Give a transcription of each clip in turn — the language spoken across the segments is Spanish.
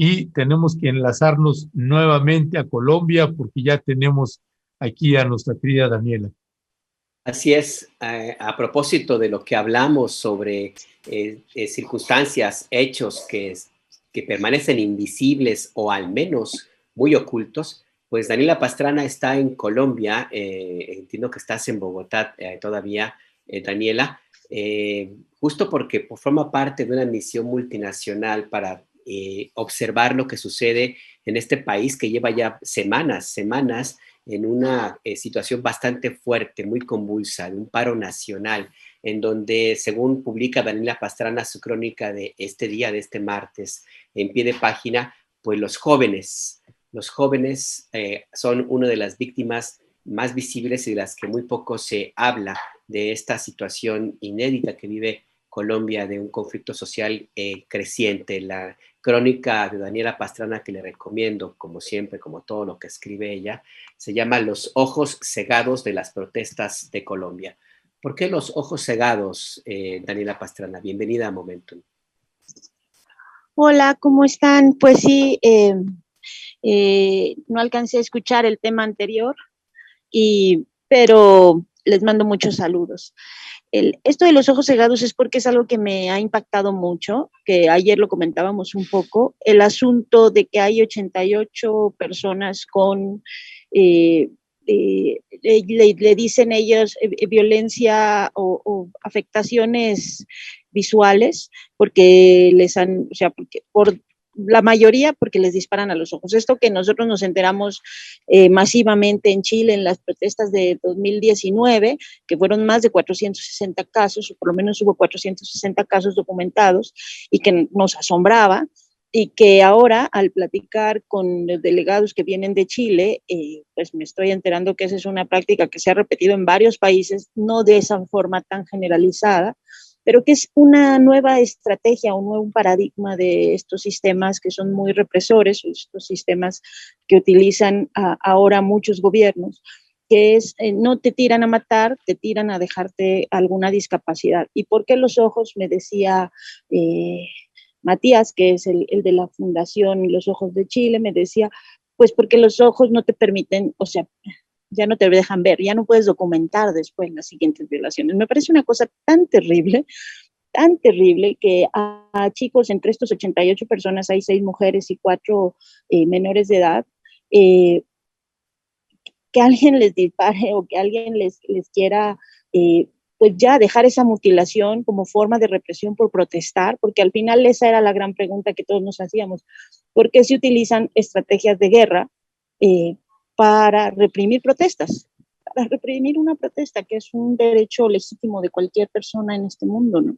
y tenemos que enlazarnos nuevamente a Colombia porque ya tenemos aquí a nuestra querida Daniela. Así es, a propósito de lo que hablamos sobre circunstancias, hechos que permanecen invisibles o al menos muy ocultos, pues Daniela Pastrana está en Colombia, entiendo que estás en Bogotá todavía, Daniela, justo porque forma parte de una misión multinacional para observar lo que sucede en este país que lleva ya semanas en una situación bastante fuerte, muy convulsa, de un paro nacional, en donde, según publica Daniela Pastrana su crónica de este día, de este martes, en pie de página, pues los jóvenes son una de las víctimas más visibles y de las que muy poco se habla de esta situación inédita que vive Colombia, de un conflicto social creciente. La crónica de Daniela Pastrana, que le recomiendo, como siempre, como todo lo que escribe ella, se llama Los ojos cegados de las protestas de Colombia. ¿Por qué los ojos cegados, Daniela Pastrana? Bienvenida a Momentum. Hola, ¿cómo están? Pues sí, no alcancé a escuchar el tema anterior, pero les mando muchos saludos. Esto de los ojos cegados es porque es algo que me ha impactado mucho, que ayer lo comentábamos un poco, el asunto de que hay 88 personas con, le dicen ellos, violencia o afectaciones visuales, porque les han, o sea, porque por la mayoría porque les disparan a los ojos. Esto que nosotros nos enteramos masivamente en Chile en las protestas de 2019, que fueron más de 460 casos, o por lo menos hubo 460 casos documentados, y que nos asombraba, y que ahora al platicar con los delegados que vienen de Chile, pues me estoy enterando que esa es una práctica que se ha repetido en varios países, no de esa forma tan generalizada, pero que es una nueva estrategia, un nuevo paradigma de estos sistemas que son muy represores, estos sistemas que utilizan ahora muchos gobiernos, que es no te tiran a matar, te tiran a dejarte alguna discapacidad. ¿Y por qué los ojos? Me decía Matías, que es el de la Fundación Los Ojos de Chile, me decía, pues porque los ojos no te permiten, o sea, ya no te dejan ver, ya no puedes documentar después las siguientes violaciones. Me parece una cosa tan terrible que a chicos, entre estos 88 personas hay 6 mujeres y 4 menores de edad, que alguien les dispare o que alguien les quiera pues ya dejar esa mutilación como forma de represión por protestar, porque al final esa era la gran pregunta que todos nos hacíamos. ¿Por qué se utilizan estrategias de guerra para reprimir protestas? Para reprimir una protesta, que es un derecho legítimo de cualquier persona en este mundo, ¿no?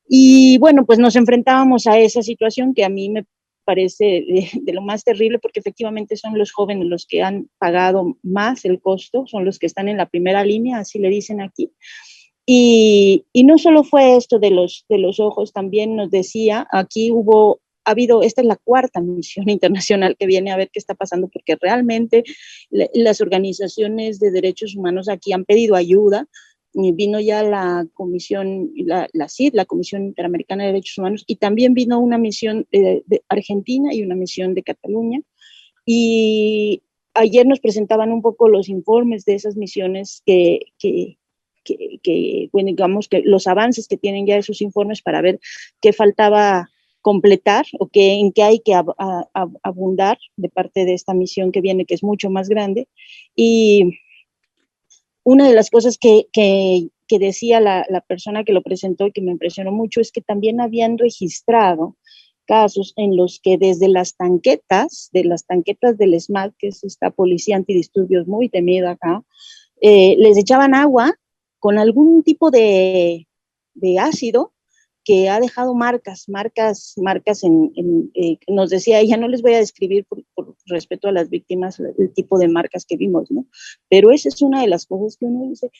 Y bueno, pues nos enfrentábamos a esa situación que a mí me parece de lo más terrible, porque efectivamente son los jóvenes los que han pagado más el costo, son los que están en la primera línea, así le dicen aquí. Y no solo fue esto de los ojos, también nos decía, aquí ha habido, esta es la 4ª misión internacional que viene a ver qué está pasando, porque realmente las organizaciones de derechos humanos aquí han pedido ayuda. Vino ya la comisión, la CID, la Comisión Interamericana de Derechos Humanos, y también vino una misión de Argentina y una misión de Cataluña. Y ayer nos presentaban un poco los informes de esas misiones bueno, digamos que los avances que tienen ya esos informes para ver qué faltaba completar o en qué hay que abundar de parte de esta misión que viene, que es mucho más grande. Y una de las cosas que decía la persona que lo presentó y que me impresionó mucho es que también habían registrado casos en los que desde las tanquetas del SMAT, que es esta policía antidisturbios muy temida acá, les echaban agua con algún tipo de ácido que ha dejado marcas nos decía ella, no les voy a describir por respeto a las víctimas el tipo de marcas que vimos, ¿no? Pero esa es una de las cosas que uno dice,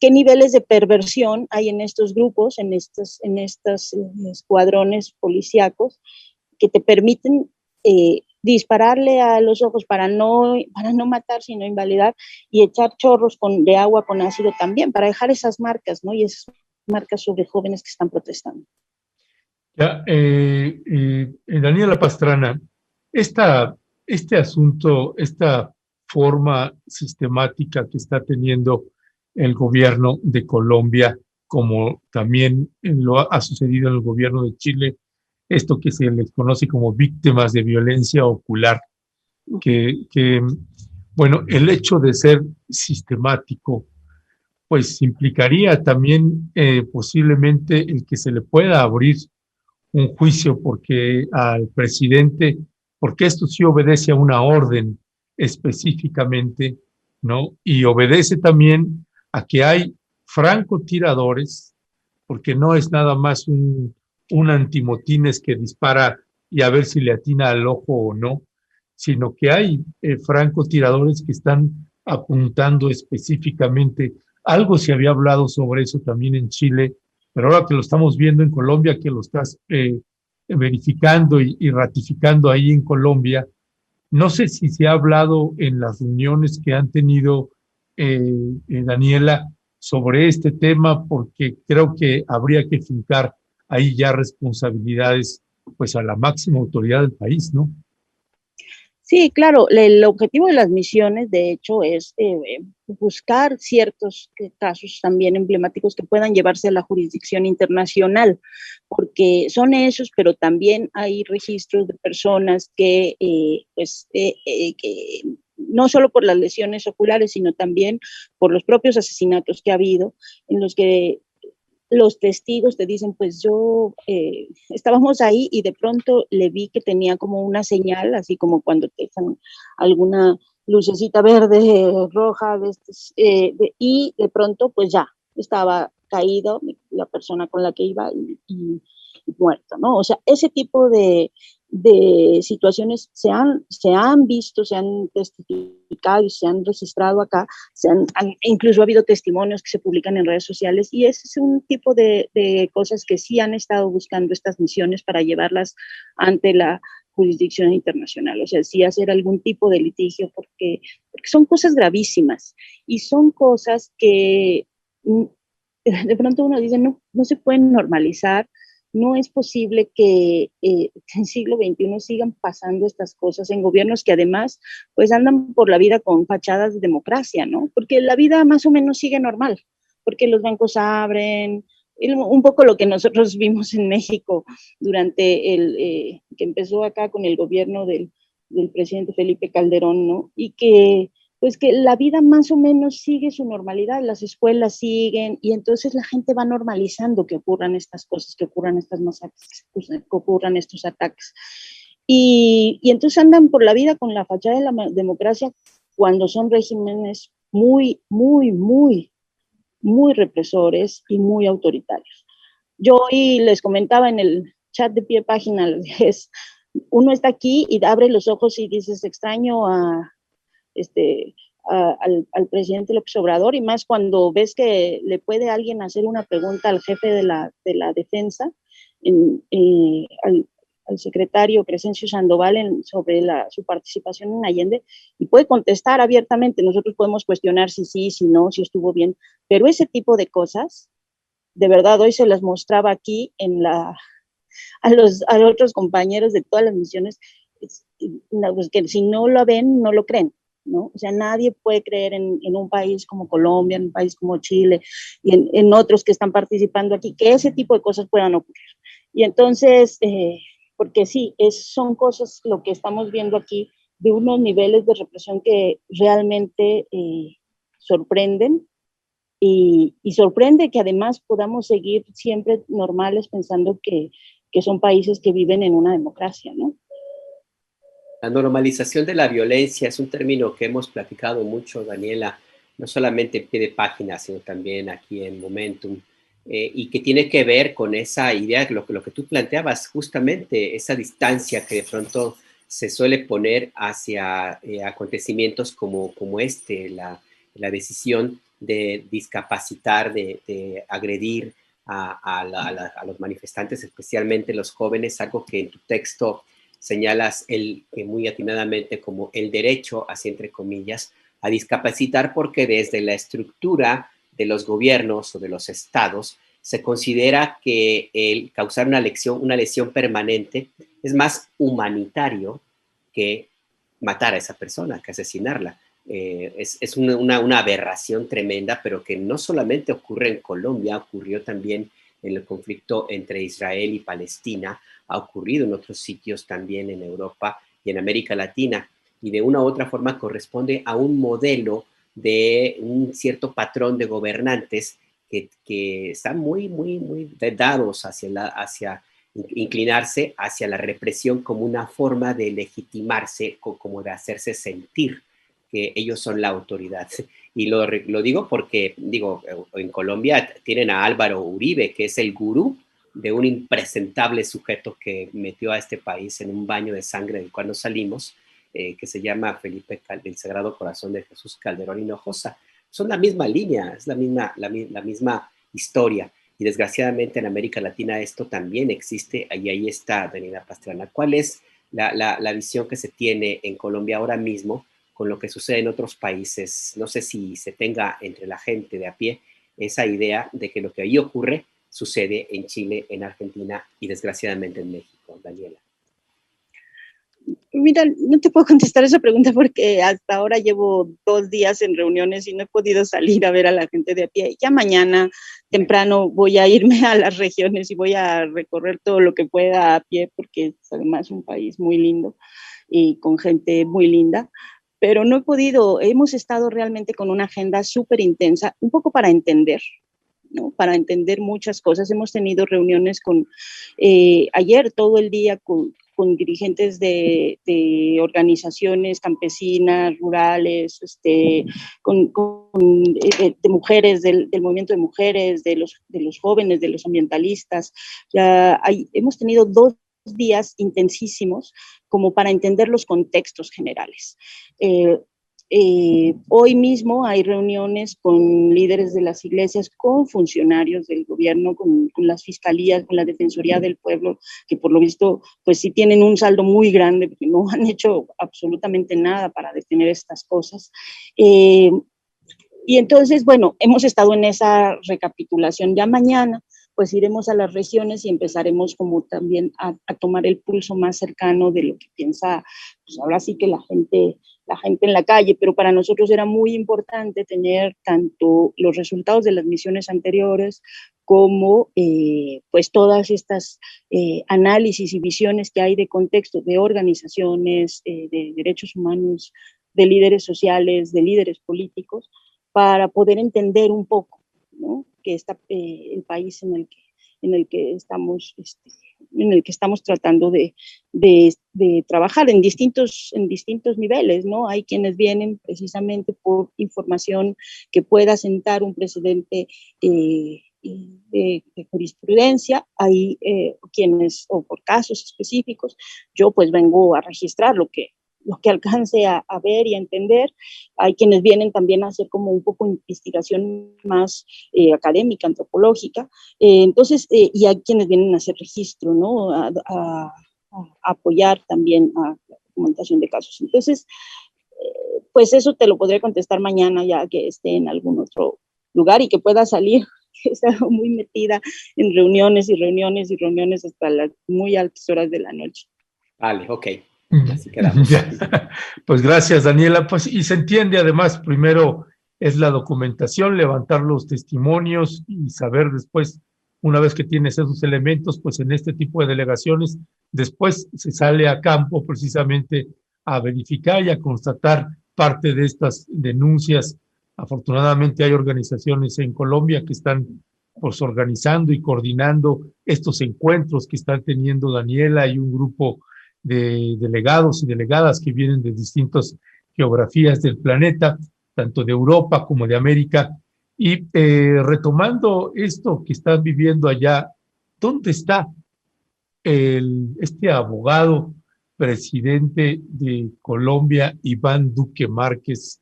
¿qué niveles de perversión hay en estos grupos, en estos escuadrones policíacos que te permiten dispararle a los ojos para no matar, sino invalidar, y echar chorros de agua con ácido también, para dejar esas marcas, ¿no? Y esas marcas sobre jóvenes que están protestando. Ya, Daniela Pastrana, este asunto, esta forma sistemática que está teniendo el gobierno de Colombia, como también ha sucedido en el gobierno de Chile, esto que se les conoce como víctimas de violencia ocular, que bueno, el hecho de ser sistemático, pues implicaría también posiblemente el que se le pueda abrir un juicio porque al presidente, porque esto sí obedece a una orden específicamente, ¿no? Y obedece también a que hay francotiradores, porque no es nada más un antimotines que dispara y a ver si le atina al ojo o no, sino que hay francotiradores que están apuntando específicamente. Algo se había hablado sobre eso también en Chile, pero ahora que lo estamos viendo en Colombia, que lo estás verificando y ratificando ahí en Colombia, no sé si se ha hablado en las reuniones que han tenido Daniela sobre este tema, porque creo que habría que fincar ahí ya responsabilidades pues a la máxima autoridad del país, ¿no? Sí, claro, el objetivo de las misiones, de hecho, es buscar ciertos casos también emblemáticos que puedan llevarse a la jurisdicción internacional, porque son esos, pero también hay registros de personas que no solo por las lesiones oculares, sino también por los propios asesinatos que ha habido, en los que los testigos te dicen, pues yo estábamos ahí y de pronto le vi que tenía como una señal, así como cuando te dejan alguna lucecita verde, roja, y de pronto pues ya estaba caído la persona con la que iba y muerto, ¿no? O sea, ese tipo de situaciones se han visto, se han testificado y se han registrado acá, incluso ha habido testimonios que se publican en redes sociales y ese es un tipo de cosas que sí han estado buscando estas misiones para llevarlas ante la jurisdicción internacional, o sea, sí hacer algún tipo de litigio porque son cosas gravísimas y son cosas que de pronto uno dice, no se pueden normalizar, no es posible que en el siglo XXI sigan pasando estas cosas en gobiernos que además pues andan por la vida con fachadas de democracia, ¿no? Porque la vida más o menos sigue normal, porque los bancos abren, un poco lo que nosotros vimos en México durante que empezó acá con el gobierno del presidente Felipe Calderón, ¿no? Y que pues que la vida más o menos sigue su normalidad, las escuelas siguen y entonces la gente va normalizando que ocurran estas cosas, que ocurran estas masacres, que ocurran estos ataques. Y entonces andan por la vida con la fachada de la democracia cuando son regímenes muy, muy, muy, muy represores y muy autoritarios. Yo hoy les comentaba en el chat de pie de página, uno está aquí y abre los ojos y dices, extraño al presidente López Obrador y más cuando ves que le puede alguien hacer una pregunta al jefe de la defensa, al secretario Crescencio Sandoval sobre su participación en Allende y puede contestar abiertamente. Nosotros podemos cuestionar si sí, si no, si estuvo bien, pero ese tipo de cosas, de verdad, hoy se las mostraba aquí a los otros compañeros de todas las misiones, pues que si no lo ven, no lo creen, ¿no? O sea, nadie puede creer en un país como Colombia, en un país como Chile y en otros que están participando aquí, que ese tipo de cosas puedan ocurrir. Y entonces, porque sí, son cosas lo que estamos viendo aquí de unos niveles de represión que realmente sorprenden y sorprende que además podamos seguir siempre normales pensando que son países que viven en una democracia, ¿no? La normalización de la violencia es un término que hemos platicado mucho, Daniela, no solamente en pie de página, sino también aquí en Momentum, y que tiene que ver con esa idea, lo que tú planteabas, justamente esa distancia que de pronto se suele poner hacia acontecimientos como la decisión de discapacitar, de agredir a los manifestantes, especialmente los jóvenes, algo que en tu texto señalas muy atinadamente como el derecho, así entre comillas, a discapacitar porque desde la estructura de los gobiernos o de los estados se considera que el causar una lesión permanente es más humanitario que matar a esa persona, que asesinarla. Es una aberración tremenda, pero que no solamente ocurre en Colombia, ocurrió también en el conflicto entre Israel y Palestina, ha ocurrido en otros sitios también en Europa y en América Latina, y de una u otra forma corresponde a un modelo de un cierto patrón de gobernantes que están muy dados hacia inclinarse hacia la represión como una forma de legitimarse, como de hacerse sentir que ellos son la autoridad. Y lo digo porque, en Colombia tienen a Álvaro Uribe, que es el gurú de un impresentable sujeto que metió a este país en un baño de sangre del cual no salimos, que se llama Felipe del Sagrado Corazón de Jesús Calderón Hinojosa. Son la misma línea, es la misma historia. Y desgraciadamente en América Latina esto también existe, y ahí está Daniela Pastrana. ¿Cuál es la visión que se tiene en Colombia ahora mismo con lo que sucede en otros países? No sé si se tenga entre la gente de a pie esa idea de que lo que ahí ocurre sucede en Chile, en Argentina y desgraciadamente en México. Daniela. Mira, no te puedo contestar esa pregunta porque hasta ahora llevo 2 días en reuniones y no he podido salir a ver a la gente de a pie. Ya mañana temprano voy a irme a las regiones y voy a recorrer todo lo que pueda a pie porque es además un país muy lindo y con gente muy linda. Pero no he podido, hemos estado realmente con una agenda súper intensa, un poco para entender, ¿no? Para entender muchas cosas. Hemos tenido reuniones ayer todo el día con dirigentes de organizaciones campesinas, rurales, de mujeres, del movimiento de mujeres, de los jóvenes, de los ambientalistas. Hemos tenido 2 días intensísimos como para entender los contextos generales. Hoy mismo hay reuniones con líderes de las iglesias, con funcionarios del gobierno, con las fiscalías, con la Defensoría del Pueblo, que por lo visto pues sí tienen un saldo muy grande porque no han hecho absolutamente nada para detener estas cosas. Y entonces, bueno, hemos estado en esa recapitulación. Ya mañana pues iremos a las regiones y empezaremos como también a tomar el pulso más cercano de lo que piensa, pues ahora sí que la gente en la calle, pero para nosotros era muy importante tener tanto los resultados de las misiones anteriores como pues todas estas análisis y visiones que hay de contexto de organizaciones, de derechos humanos, de líderes sociales, de líderes políticos, para poder entender un poco, ¿no? Que está el país en el que estamos tratando de trabajar en distintos niveles, ¿no? Hay quienes vienen precisamente por información que pueda sentar un precedente de jurisprudencia, hay quienes, o por casos específicos, yo pues vengo a registrar lo que alcance a ver y a entender. Hay quienes vienen también a hacer como un poco investigación más académica, antropológica, entonces, y hay quienes vienen a hacer registro, ¿no? A apoyar también a la documentación de casos. Entonces, pues eso te lo podré contestar mañana ya que esté en algún otro lugar y que pueda salir. He estado muy metida en reuniones y reuniones y reuniones hasta las muy altas horas de la noche. Vale, ok. Así quedamos. Pues gracias, Daniela. Pues, y se entiende además, primero es la documentación, levantar los testimonios y saber después, una vez que tienes esos elementos, pues en este tipo de delegaciones, después se sale a campo precisamente a verificar y a constatar parte de estas denuncias. Afortunadamente hay organizaciones en Colombia que están pues organizando y coordinando estos encuentros que están teniendo Daniela y un grupo de delegados y delegadas que vienen de distintas geografías del planeta, tanto de Europa como de América. Y retomando esto que están viviendo allá, ¿dónde está este abogado presidente de Colombia, Iván Duque Márquez?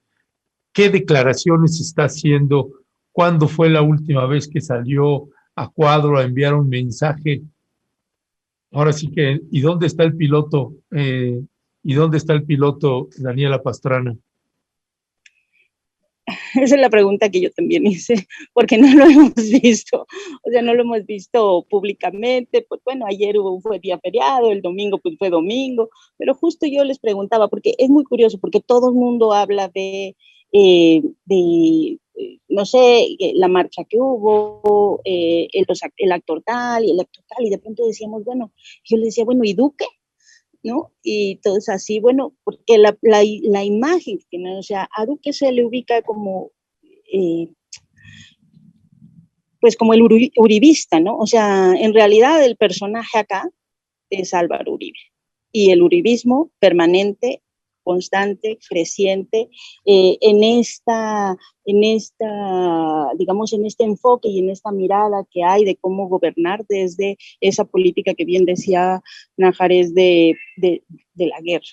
¿Qué declaraciones está haciendo? ¿Cuándo fue la última vez que salió a cuadro a enviar un mensaje? Ahora sí que, ¿y dónde está el piloto? ¿Y dónde está el piloto Daniela Pastrana? Esa es la pregunta que yo también hice, porque no lo hemos visto, o sea, no lo hemos visto públicamente, pues bueno, ayer fue día feriado, el domingo pues fue domingo, pero justo yo les preguntaba, porque es muy curioso, porque todo el mundo habla no sé, la marcha que hubo, el actor tal y el actor tal, y de pronto decíamos, bueno, yo le decía, bueno, ¿y Duque? ¿No? Y entonces así, bueno, porque la imagen que tiene, o sea, a Duque se le ubica como, pues como el uribista, ¿no? O sea, en realidad el personaje acá es Álvaro Uribe. Y el uribismo permanente, constante, creciente, digamos, en este enfoque y en esta mirada que hay de cómo gobernar desde esa política que bien decía Najares de la guerra,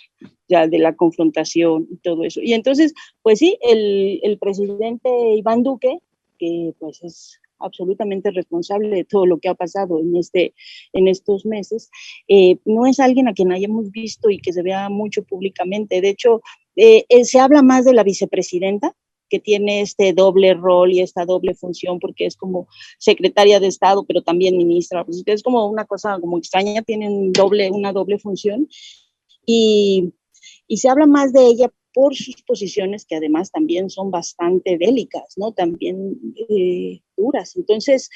ya de la confrontación y todo eso. Y entonces, pues sí, el presidente Iván Duque, que pues es absolutamente responsable de todo lo que ha pasado en estos meses, no es alguien a quien hayamos visto y que se vea mucho públicamente. De hecho, se habla más de la vicepresidenta, que tiene este doble rol y esta doble función, porque es como secretaria de Estado, pero también ministra. Pues es como una cosa como extraña, tienen una doble función. Y se habla más de ella por sus posiciones, que además también son bastante bélicas, ¿no? También duras. Entonces,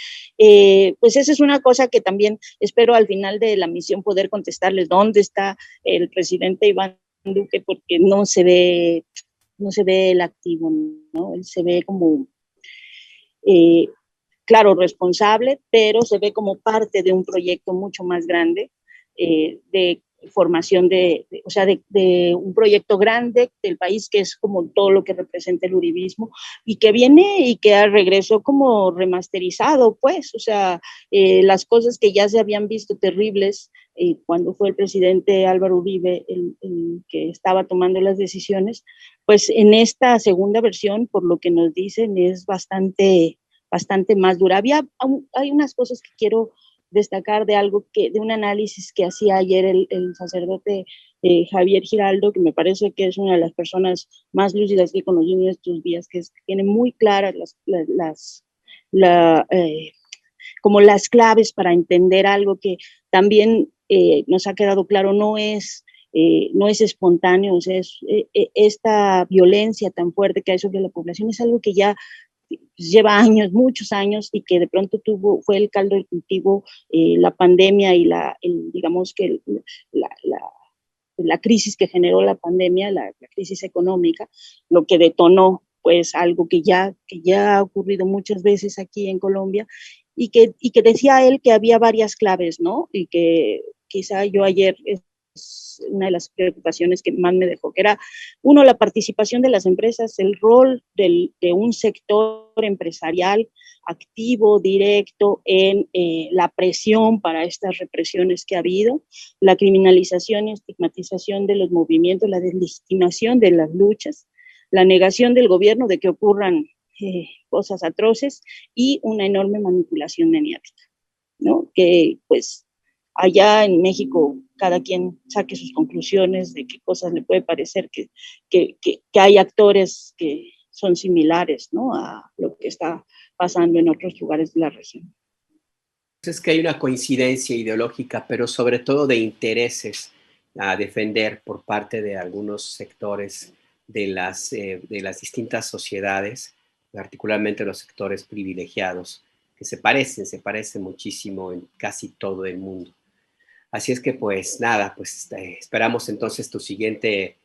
pues esa es una cosa que también espero al final de la misión poder contestarles dónde está el presidente Iván Duque, porque no se ve el activo, ¿no? Él se ve como, claro, responsable, pero se ve como parte de un proyecto mucho más grande de formación de un proyecto grande del país, que es como todo lo que representa el uribismo, y que viene y que regresó como remasterizado, pues, o sea, las cosas que ya se habían visto terribles cuando fue el presidente Álvaro Uribe el que estaba tomando las decisiones, pues en esta segunda versión, por lo que nos dicen, es bastante más dura. Hay unas cosas que quiero destacar de un análisis que hacía ayer el sacerdote Javier Giraldo, que me parece que es una de las personas más lúcidas que he conocido en estos días, que tiene muy claras como las claves para entender algo que también nos ha quedado claro, no es espontáneo, o sea, esta violencia tan fuerte que hay sobre la población es algo que ya lleva años, muchos años, y que de pronto fue el caldo de cultivo, la pandemia y digamos que la crisis que generó la pandemia, la crisis económica, lo que detonó pues algo que ya ha ocurrido muchas veces aquí en Colombia, y que decía él que había varias claves, ¿no? Y que quizá yo ayer una de las preocupaciones que más me dejó, que era, uno, la participación de las empresas, el rol de un sector empresarial activo, directo en la presión para estas represiones que ha habido, la criminalización y estigmatización de los movimientos, la deslegitimación de las luchas, la negación del gobierno de que ocurran cosas atroces y una enorme manipulación mediática, ¿no? Que pues allá en México cada quien saque sus conclusiones de qué cosas le puede parecer que hay actores que son similares, ¿no?, a lo que está pasando en otros lugares de la región. Es que hay una coincidencia ideológica, pero sobre todo de intereses a defender por parte de algunos sectores de las distintas sociedades, particularmente los sectores privilegiados, que se parecen muchísimo en casi todo el mundo. Así es que pues nada, pues esperamos entonces tu siguiente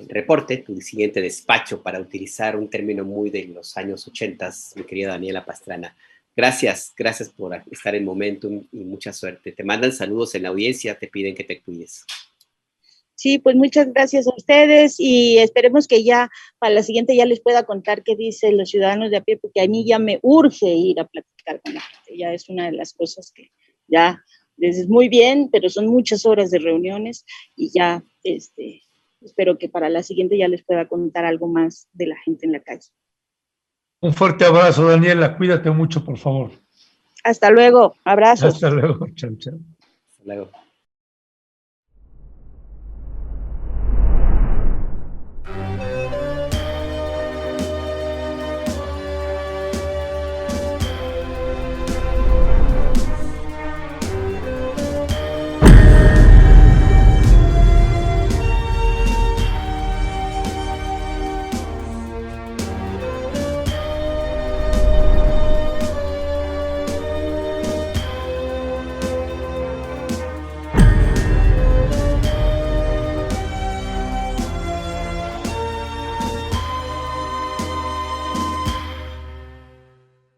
reporte, tu siguiente despacho, para utilizar un término muy de los años 80, mi querida Daniela Pastrana. Gracias por estar en Momentum y mucha suerte. Te mandan saludos en la audiencia, te piden que te cuides. Sí, pues muchas gracias a ustedes y esperemos que ya para la siguiente ya les pueda contar qué dicen los ciudadanos de a pie, porque a mí ya me urge ir a platicar con la gente. Ya es una de las cosas que ya es muy bien, pero son muchas horas de reuniones y ya espero que para la siguiente ya les pueda contar algo más de la gente en la calle. Un fuerte abrazo, Daniela. Cuídate mucho, por favor. Hasta luego. Abrazos. Hasta luego. Chao, chao. Hasta luego.